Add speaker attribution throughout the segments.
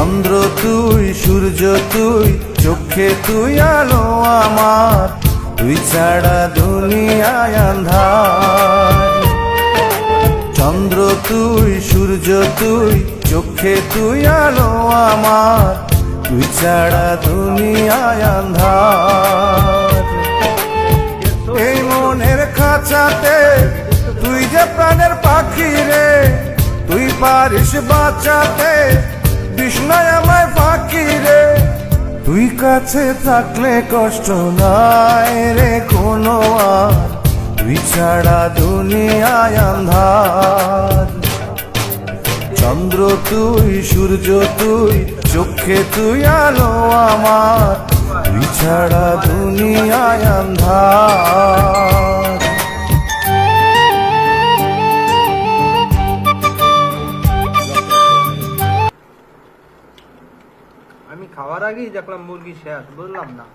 Speaker 1: চন্দ্র তুই, সূর্য তুই, চোখে তুই আলো আমার, তুই ছাড়া দুনিয়ায় আন্ধার। চন্দ্র তুই, সূর্য তুই, চোখে তুই আলো আমার, তুই ছাড়া দুনিয়ায় আন্ধার। এই মনের খাঁচাতে তুই যে প্রাণের পাখি রে, তুই পারিস বাঁচাতে বিষ্ণায় আমায় ফাঁকি রে। তুই কাছে থাকলে কষ্ট নাই রে কোনো আর, তুই ছাড়া দুনিয়ায় আন্ধার। চন্দ্র তুই, সূর্য তুই, চোখে তুই আলো আমার, তুই ছাড়া দুনিয়ায় আন্ধার।
Speaker 2: আমি খাওয়ার আগেই দেখলাম মুরগি শেষ, বুঝলাম না।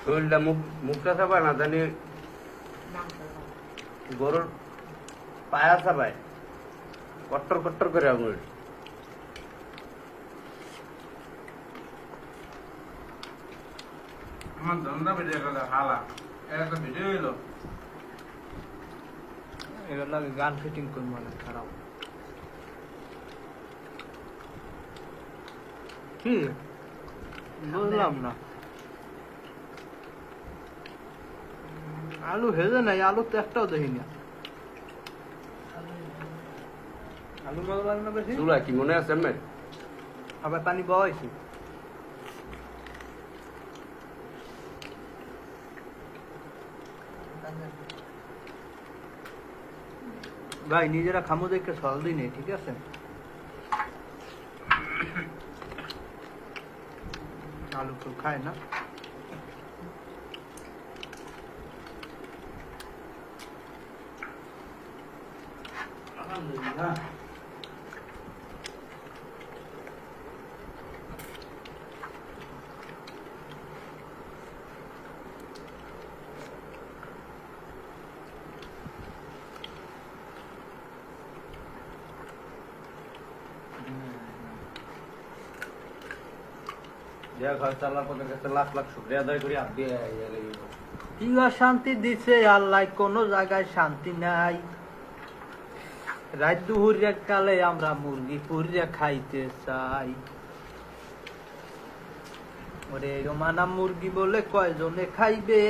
Speaker 3: শরীরটা মুখটা চাপায় না জানি গরুর পায়া চাপায়, কট্টর কট্টর করে আঙুল।
Speaker 4: আমার ধন্দা বেরিয়ে গেল হালা, একটা ভিডিও এলো।
Speaker 2: এগুলো লাগে গান ফিটিং করবো না, খারাপ কি বুঝলাম না। আলু ভেজে নাই, আলু তো একটাও দেখি না। আলু মজা লাগে না বেশি।
Speaker 3: চুলা কি মনে আছে এমনি?
Speaker 2: আবার পানি বহাইছি। ভাই নিজেরা খামো দেখে সল দিই নেই, ঠিক আছে? আলু তো খায় না। আলহামদুলিল্লাহ।
Speaker 3: যে ঘর চালার পথে কাছে লাখ লাখ শুক্রিয়া আদায় করি, আপনি
Speaker 2: কি আর শান্তি দিছে আল্লাহ, কোনো জায়গায় শান্তি নাই। রাত দুপুরের কালে আমরা মুরগি পুরিয়া খাইতে চাই। ওরে রোমানা মুরগি বলে কয়জনে খাইবে?